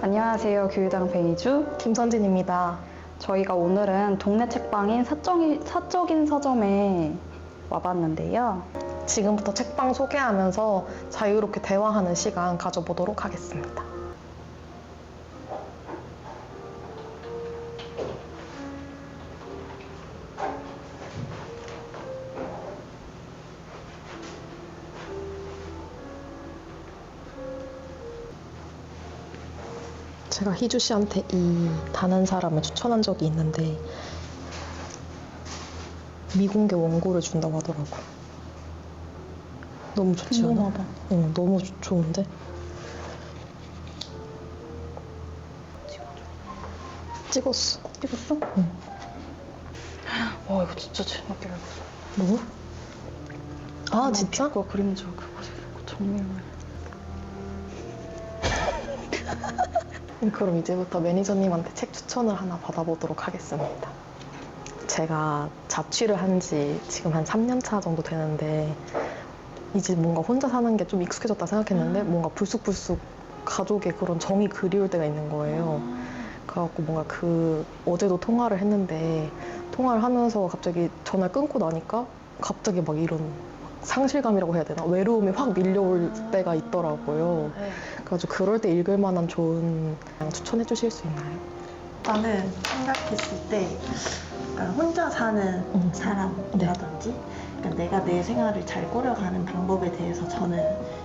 안녕하세요. 교육장 베이주 김선진입니다. 저희가 오늘은 동네 책방인 사적인 서점에 와봤는데요. 지금부터 책방 소개하면서 자유롭게 대화하는 시간 가져보도록 하겠습니다. 제가 희주 씨한테 이 다는 사람을 추천한 적이 있는데 미공개 원고를 준다고 하더라고. 너무 좋지 않아? 궁금하다. 응, 너무 좋은데? 찍었어. 찍었어? 응. 와, 이거 진짜 재밌게 읽었어. 뭐? 아, 진짜? 그거 그림자 그거 정밀. 그럼 이제부터 매니저님한테 책 추천을 하나 받아보도록 하겠습니다. 제가 자취를 한 지 지금 한 3년 차 정도 되는데 이제 뭔가 혼자 사는 게 좀 익숙해졌다 생각했는데 뭔가 불쑥불쑥 가족의 그런 정이 그리울 때가 있는 거예요. 그래갖고 뭔가 어제도 통화를 했는데 통화를 하면서 갑자기 전화를 끊고 나니까 갑자기 막 이런 상실감이라고 해야 되나? 외로움이 확 밀려올 때가 있더라고요. 그래가지고 그럴 때 읽을 만한 좋은 양 추천해 주실 수 있나요? 나는 생각했을 때 약간 혼자 사는 사람이라든지 그러니까 내가 내 생활을 잘 꾸려가는 방법에 대해서 저는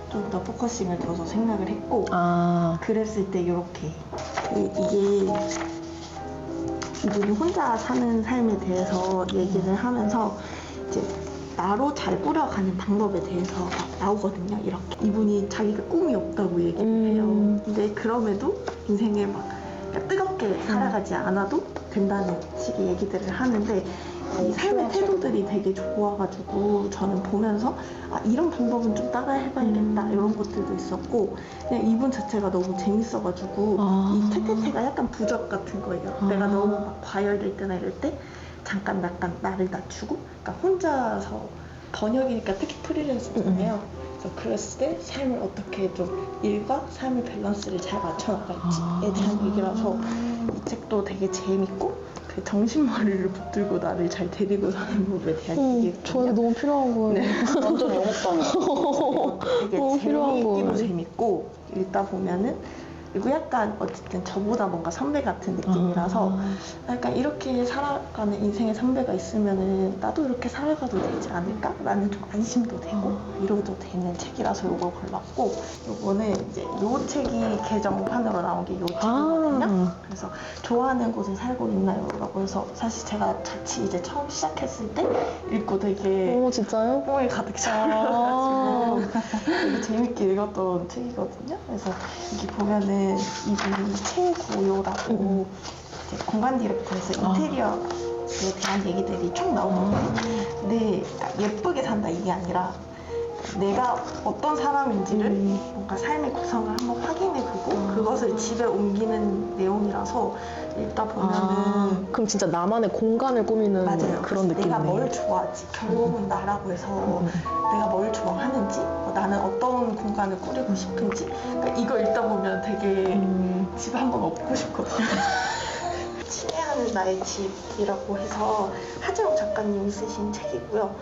좀 더 포커싱을 둬서 생각을 했고 그랬을 때 이렇게 이게 이분이 혼자 사는 삶에 대해서 얘기를 하면서 이제 나로 잘 꾸려가는 방법에 대해서 막 나오거든요. 이렇게 이분이 자기가 꿈이 없다고 얘기를 해요. 근데 그럼에도 인생에 막 뜨겁게 살아가지 않아도 된다는 식의 얘기들을 하는데 이 삶의 태도들이 되게 좋아가지고 저는 보면서 이런 방법은 좀 따라 해봐야겠다 이런 것들도 있었고 그냥 이분 자체가 너무 재밌어가지고 이 퇴퇴퇴가 약간 부적 같은 거예요. 내가 너무 막 과열될 때나 이럴 때 잠깐 나를 낮추고 그러니까 혼자서 번역이니까 특히 프리랜서잖아요. 그래서 그랬을 때 삶을 어떻게 좀 일과 삶의 밸런스를 잘 맞춰 나갈지에 대한 얘기라서 이 책도 되게 재밌고 그 정신머리를 붙들고 나를 잘 데리고 사는 법에 대한 얘기거든요. 저에게 너무 필요한 거예요. 네. 완전 영업방이야. 되게 너무 필요한 재밌기도 거예요. 재밌고 읽다 보면은 그리고 약간 어쨌든 저보다 뭔가 선배 같은 느낌이라서 약간 이렇게 살아가는 인생의 선배가 있으면은 나도 이렇게 살아가도 되지 않을까라는 좀 안심도 되고 위로도 되는 책이라서 이걸 골랐고 요거는 이제 요 책이 개정판으로 나온 게 요 책이거든요. 그래서 좋아하는 곳에 살고 있나요? 라고 해서 사실 제가 자취 이제 처음 시작했을 때 읽고 되게 진짜요? 뽕이 가득 차가지고 되게 재밌게 읽었던 책이거든요. 그래서 여기 보면은 이분이 최고요라고 이제 공간 디렉터에서 인테리어에 대한 얘기들이 쭉 나오거든요. 근데 예쁘게 산다 이게 아니라 내가 어떤 사람인지를 뭔가 삶의 구성을 한번 확인해보고 그것을 집에 옮기는 내용이라서 읽다 보면은 그럼 진짜 나만의 공간을 꾸미는 맞아요. 그런 느낌이네요. 내가 뭘 좋아하지? 결국은 나라고 해서 내가 뭘 좋아하는지 나는 어떤 공간을 꾸리고 싶은지 그러니까 이거 읽다 보면 되게 집 한번 엎고 싶거든요. 친애하는 나의 집이라고 해서 하재영 작가님이 쓰신 책이고요.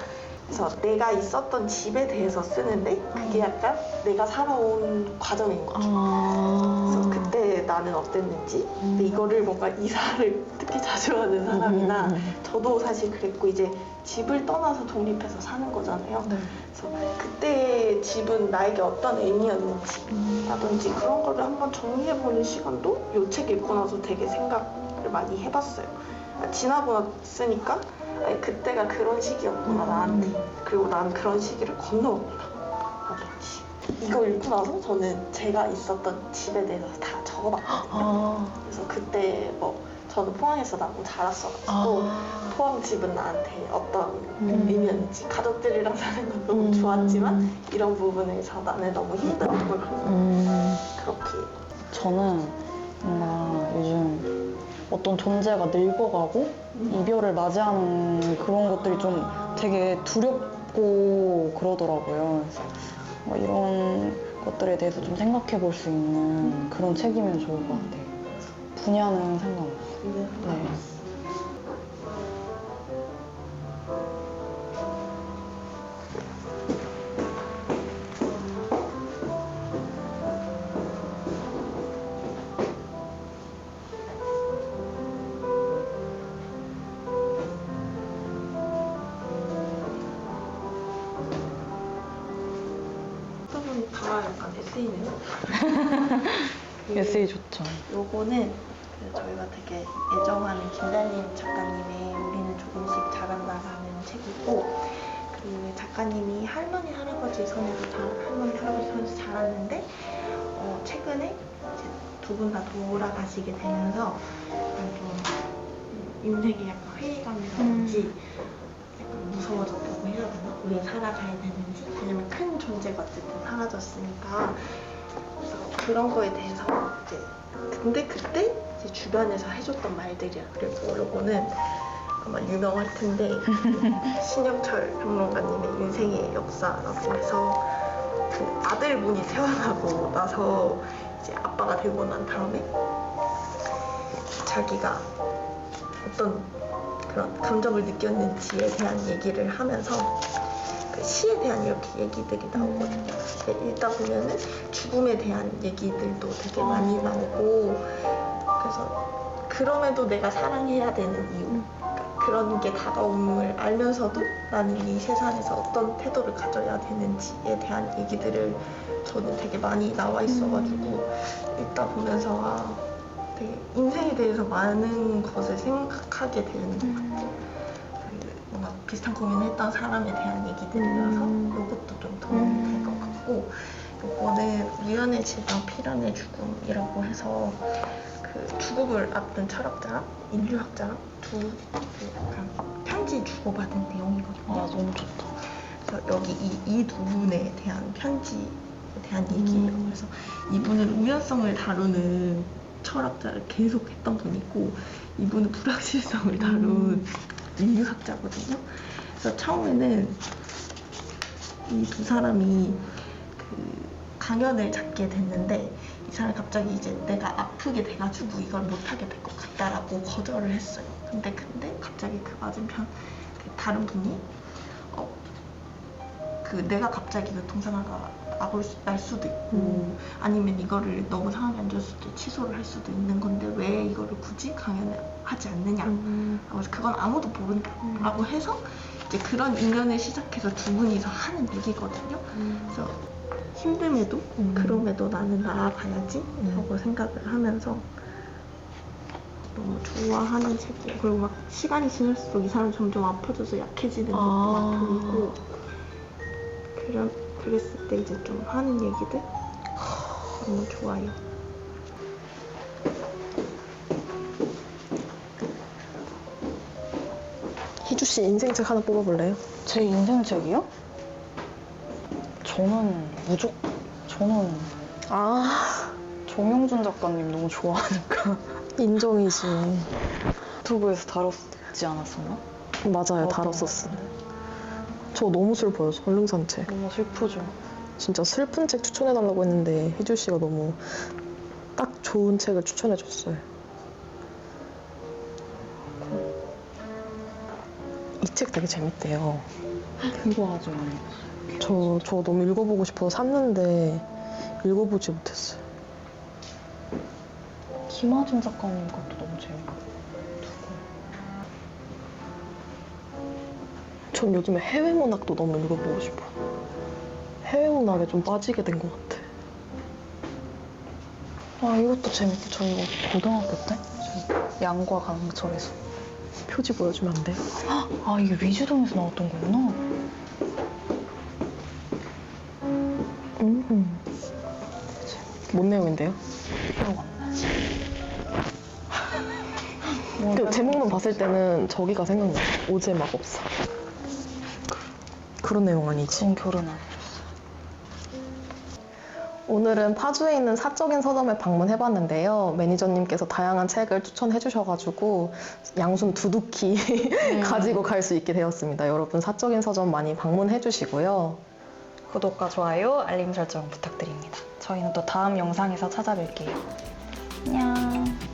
그래서 내가 있었던 집에 대해서 쓰는데 그게 약간 내가 살아온 과정인 거죠. 그래서 그때 나는 어땠는지 근데 이거를 뭔가 이사를 특히 자주 하는 사람이나 저도 사실 그랬고 이제 집을 떠나서 독립해서 사는 거잖아요. 그래서 그때 집은 나에게 어떤 의미였는지 라든지 그런 거를 한번 정리해보는 시간도 이 책 읽고 나서 되게 생각을 많이 해봤어요. 지나고 났으니까 아니, 그때가 그런 시기였구나 나한테. 그리고 난 그런 시기를 건너왔구나 라든지 이거 읽고 나서 저는 제가 있었던 집에 대해서 다 적어봤거든요. 그래서 그때 뭐 저는 포항에서 나고 자랐어가지고 포항 집은 나한테 어떤 의미였는지 가족들이랑 사는 건 너무 좋았지만 이런 부분에서 나는 너무 힘들었고 그렇게 저는 뭔가 요즘 어떤 존재가 늙어가고 이별을 맞이하는 그런 것들이 좀 되게 두렵고 그러더라고요. 그래서 뭐 이런 것들에 대해서 좀 생각해 볼 수 있는 그런 책이면 좋을 것 같아요. 분야는 상관없어요. 네. 어떤 분이 다 약간 에세이네요. 에세이 좋죠. 요거는 저희가 되게 애정하는 김달림 작가님의 우리는 조금씩 자란다라는 책이고, 그 작가님이 할머니 할아버지 손에서 자랐는데 최근에 이제 두 분 다 돌아가시게 되면서 약간 좀 인생에 약간 회의감이라든지 약간 무서워졌다고 해야 되나? 왜 살아가야 되는지, 왜냐면 큰 존재가 어쨌든 사라졌으니까. 그래서 그런 거에 대해서 이제 근데 그때 이제 주변에서 해줬던 말들이야. 그리고 요거는 아마 유명할 텐데 신영철 평론가님의 인생의 역사라고 해서 그 아들분이 태어나고 나서 이제 아빠가 되고 난 다음에 자기가 어떤 그런 감정을 느꼈는지에 대한 얘기를 하면서 그 시에 대한 이렇게 얘기들이 나오거든요. 읽다 보면은 죽음에 대한 얘기들도 되게 많이 나오고, 그래서 그럼에도 내가 사랑해야 되는 이유, 그런 게 다가옴을 알면서도 나는 이 세상에서 어떤 태도를 가져야 되는지에 대한 얘기들을 저는 되게 많이 나와 있어가지고 읽다 보면서 되게 인생에 대해서 많은 것을 생각하게 되는 것 같아요. 뭔가 비슷한 고민을 했던 사람에 대한 얘기들이라서 이것도 좀 도움이 될 것 같고, 이거는 위안의 질병, 피란의 죽음이라고 해서 그 죽음을 앞둔 철학자랑 인류학자랑 약간 편지 주고받은 내용이거든요. 너무 좋다. 그래서 여기 이 두 분에 대한 편지에 대한 얘기예요. 그래서 이분은 우연성을 다루는 철학자를 계속 했던 분이고, 이분은 불확실성을 다룬 인류학자거든요. 그래서 처음에는 이 두 사람이 그 강연을 잡게 됐는데, 이 사람이 갑자기 이제 내가 아프게 돼가지고 이걸 못하게 될 것 같다라고 거절을 했어요. 근데 갑자기 그 맞은편 그 다른 분이 그 내가 갑자기 그 동상아가 날 수도 있고 아니면 이거를 너무 상황이 안 좋았을 때 취소를 할 수도 있는 건데 왜 이거를 굳이 강연을 하지 않느냐. 그래서 그건 아무도 모른다라고 해서 이제 그런 인연을 시작해서 두 분이서 하는 얘기거든요. 그래서 힘듦에도 그럼에도 나는 나아가야지 라고 생각을 하면서 너무 좋아하는 책이에요. 그리고 막 시간이 지날수록 이 사람이 점점 아파져서 약해지는 것도 막 보이고, 그랬을 때 이제 좀 하는 얘기들 너무 좋아요. 희주 씨 인생책 하나 뽑아볼래요? 제 인생책이요? 저는 정영준 작가님 너무 좋아하니까. 인정이지. 유튜브에서 다뤘지 않았었나? 맞아요, 다뤘었어. 저 너무 슬퍼요, 설릉산책. 너무 슬프죠. 진짜 슬픈 책 추천해달라고 했는데 희주 씨가 너무 딱 좋은 책을 추천해줬어요. 이 책 되게 재밌대요. 이거 아주 저 너무 읽어보고 싶어서 샀는데 읽어보지 못했어요. 김하준 작가님 것도 너무 재밌고. 전 요즘에 해외 문학도 너무 읽어보고 싶어. 해외 문학에 좀 빠지게 된 것 같아. 이것도 재밌고. 저 이거 고등학교 때 양과 강철에서. 표지 보여주면 안 돼요? 이게 위주동에서 나왔던 거구나. 뭔 내용인데요? 기억 안 나. 그 제목만 봤을 때는 저기가 생각나. 오제 마법사. 그런 내용 아니지? 그건 결혼 안 오늘은 파주에 있는 사적인 서점을 방문해봤는데요. 매니저님께서 다양한 책을 추천해주셔가지고 양손 두둑히 가지고 갈 수 있게 되었습니다. 여러분 사적인 서점 많이 방문해주시고요. 구독과 좋아요, 알림 설정 부탁드립니다. 저희는 또 다음 영상에서 찾아뵐게요. 안녕.